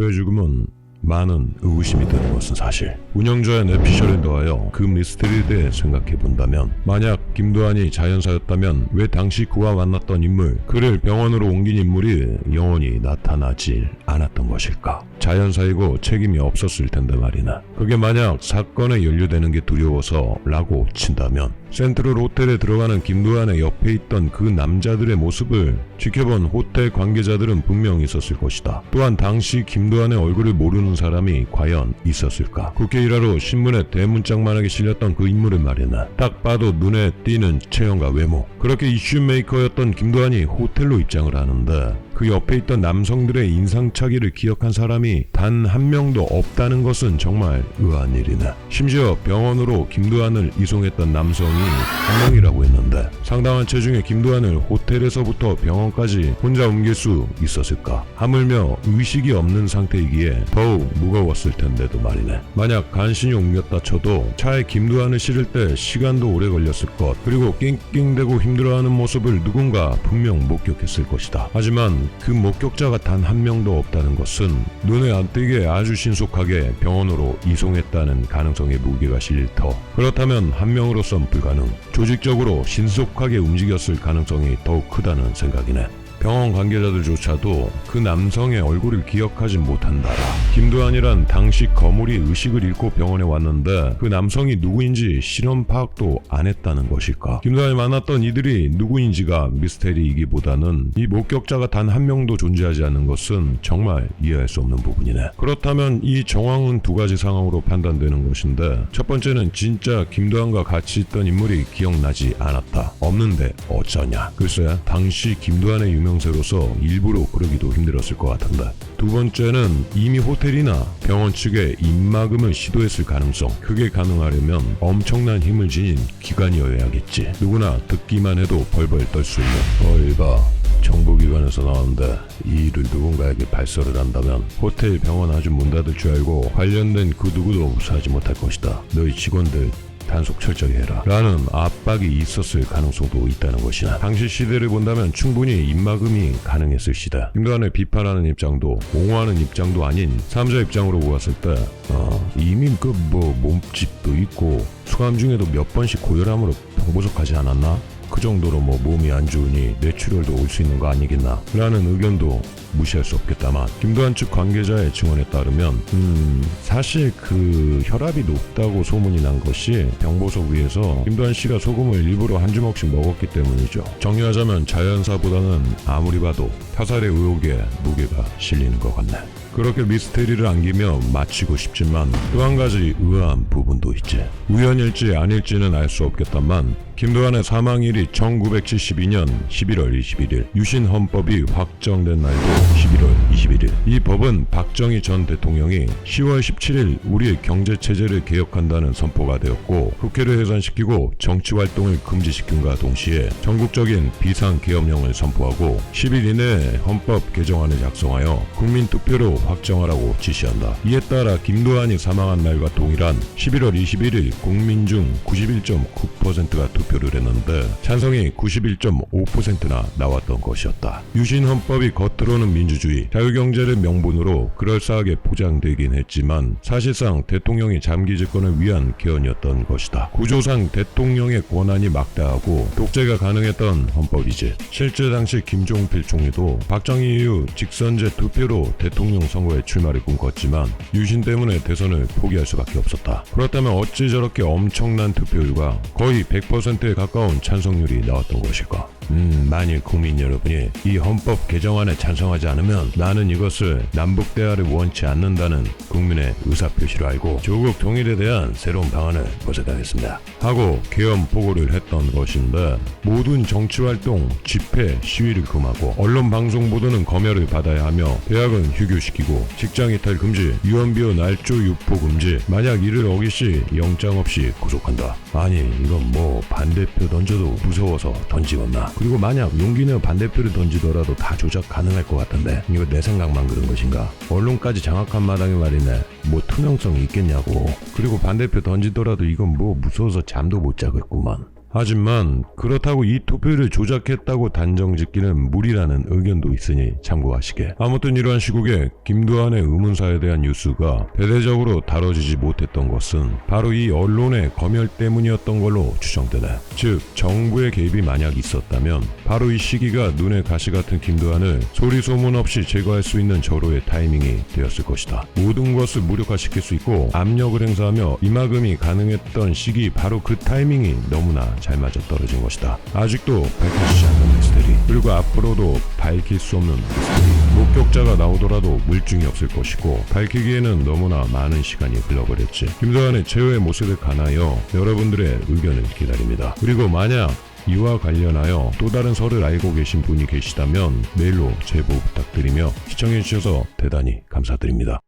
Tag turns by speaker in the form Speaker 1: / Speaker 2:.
Speaker 1: 그의 죽음은 많은 의구심이 드는 것은 사실. 운영자의 내피셜에 더하여 그 미스터리에 대해 생각해본다면, 만약 김도환이 자연사였다면 왜 당시 그와 만났던 인물, 그를 병원으로 옮긴 인물이 영원히 나타나질 않았던 것일까? 자연사이고 책임이 없었을 텐데 말이나. 그게 만약 사건에 연루되는 게 두려워서 라고 친다면, 센트럴 호텔에 들어가는 김도환의 옆에 있던 그 남자들의 모습을 지켜본 호텔 관계자들은 분명 있었을 것이다. 또한 당시 김도환의 얼굴을 모르는 사람이 과연 있었을까? 국회 일하러 신문에 대문짝만하게 실렸던 그 인물을 말이나. 딱 봐도 눈에 띄는 체형과 외모. 그렇게 이슈메이커였던 김도환이 호텔로 입장을 하는데, 그 옆에 있던 남성들의 인상착의를 기억한 사람이 단 한 명도 없다는 것은 정말 의아한 일이네. 심지어 병원으로 김도환을 이송했던 남성이 한 명이라고 했는데, 상당한 체중의 김도환을 호텔에서부터 병원까지 혼자 옮길 수 있었을까? 하물며 의식이 없는 상태이기에 더욱 무거웠을 텐데도 말이네. 만약 간신히 옮겼다 쳐도 차에 김도환을 실을 때 시간도 오래 걸렸을 것, 그리고 낑낑대고 힘들어하는 모습을 누군가 분명 목격했을 것이다. 하지만 그 목격자가 단 한 명도 없다는 것은 눈에 안 띄게 아주 신속하게 병원으로 이송했다는 가능성의 무게가 실릴 터. 그렇다면 한 명으로선 불가능, 조직적으로 신속하게 움직였을 가능성이 더욱 크다는 생각이네. 병원 관계자들조차도 그 남성의 얼굴을 기억하지 못한다라. 김도환이란 당시 거물이 의식을 잃고 병원에 왔는데 그 남성이 누구인지 실험 파악도 안 했다는 것일까? 김도환이 만났던 이들이 누구인지가 미스테리이기보다는 이 목격자가 단 한 명도 존재하지 않는 것은 정말 이해할 수 없는 부분이네. 그렇다면 이 정황은 두 가지 상황으로 판단되는 것인데, 첫 번째는 진짜 김도환과 같이 있던 인물이 기억나지 않았다. 없는데 어쩌냐. 글쎄, 당시 김도환의 유명세로서 일부러 그러기도 힘들었을 것 같은데. 두 번째는 이미 호텔이나 병원 측에 입막음을 시도했을 가능성. 그게 가능하려면 엄청난 힘을 지닌 기관이어야겠지. 누구나 듣기만 해도 벌벌 떨 수 있는. 봐. 정부기관에서 나왔는데 이 일을 누군가에게 발설을 한다면 호텔, 병원 아주 문 닫을 줄 알고 관련된 그 누구도 무사하지 못할 것이다. 너희 직원들 단속 철저히 해라 라는 압박이 있었을 가능성도 있다는 것이나, 당시 시대를 본다면 충분히 입막음이 가능했을 시대. 김도환을 비판하는 입장도 옹호하는 입장도 아닌 3자 입장으로 보았을 때 이미 그 몸집도 있고 수감 중에도 몇 번씩 고혈압으로 병보석하지 않았나? 그 정도로 몸이 안 좋으니 뇌출혈도 올 수 있는 거 아니겠나 라는 의견도 무시할 수 없겠다만, 김도환 측 관계자의 증언에 따르면 사실 그 혈압이 높다고 소문이 난 것이 병보석 위에서 김도환 씨가 소금을 일부러 한 주먹씩 먹었기 때문이죠. 정리하자면 자연사보다는 아무리 봐도 타살의 의혹에 무게가 실리는 것 같네. 그렇게 미스테리를 안기며 마치고 싶지만 또 한 가지 의아한 부분도 있지. 우연일지 아닐지는 알 수 없겠다만 김도환의 사망일이 1972년 11월 21일, 유신헌법이 확정된 날도 11월 21일. 이 법은 박정희 전 대통령이 10월 17일 우리의 경제체제를 개혁한다는 선포가 되었고, 국회를 해산시키고 정치활동을 금지시킨과 동시에 전국적인 비상계엄령을 선포하고 10일 이내에 헌법 개정안을 작성하여 국민투표로 확정하라고 지시한다. 이에 따라 김도환이 사망한 날과 동일한 11월 21일 국민 중 91.9%가 투표를 했는데 찬성이 91.5%나 나왔던 것이었다. 유신헌법이 겉으로는 민주주의, 자유경제를 명분으로 그럴싸하게 포장되긴 했지만 사실상 대통령이 장기 집권을 위한 개헌이었던 것이다. 구조상 대통령의 권한이 막대하고 독재가 가능했던 헌법이지. 실제 당시 김종필 총리도 박정희 이후 직선제 투표로 대통령 선거에 출마를 꿈꿨지만 유신 때문에 대선을 포기할 수밖에 없었다. 그렇다면 어찌 저렇게 엄청난 투표율과 거의 100%에 가까운 찬성률이 나왔던 것일까? 만일 국민 여러분이 이 헌법 개정안에 찬성하지 않으면 나는 이것을 남북 대화를 원치 않는다는 국민의 의사표시로 알고 조국 통일에 대한 새로운 방안을 모색하겠습니다 하고 개헌 보고를 했던 것인데, 모든 정치활동, 집회, 시위를 금하고 언론 방송 보도는 검열을 받아야 하며 대학은 휴교시키고 직장 이탈 금지, 유언비어 날조 유포 금지, 만약 이를 어기시 영장 없이 구속한다. 아니 이건 반대표 던져도 무서워서 던지겠나? 그리고 만약 용기 내어 반대표를 던지더라도 다 조작 가능할 것 같던데 이거 내 생각만 그런 것인가? 언론까지 장악한 마당에 말이네. 투명성이 있겠냐고. 그리고 반대표 던지더라도 이건 무서워서 잠도 못 자겠구만. 하지만 그렇다고 이 투표를 조작했다고 단정짓기는 무리라는 의견도 있으니 참고하시게. 아무튼 이러한 시국에 김두한의 의문사에 대한 뉴스가 대대적으로 다뤄지지 못했던 것은 바로 이 언론의 검열 때문이었던 걸로 추정되네. 즉 정부의 개입이 만약 있었다면 바로 이 시기가 눈에 가시 같은 김두한을 소리 소문 없이 제거할 수 있는 절호의 타이밍이 되었을 것이다. 모든 것을 무력화시킬 수 있고 압력을 행사하며 이막음이 가능했던 시기, 바로 그 타이밍이 너무나 잘 맞아떨어진 것이다. 아직도 밝혀지지 않는 미스테리, 그리고 앞으로도 밝힐 수 없는 미스테리. 목격자가 나오더라도 물증이 없을 것이고 밝히기에는 너무나 많은 시간이 흘러버렸지. 김두한의 최후의 모습에 관하여 여러분들의 의견을 기다립니다. 그리고 만약 이와 관련하여 또 다른 설을 알고 계신 분이 계시다면 메일로 제보 부탁드리며 시청해주셔서 대단히 감사드립니다.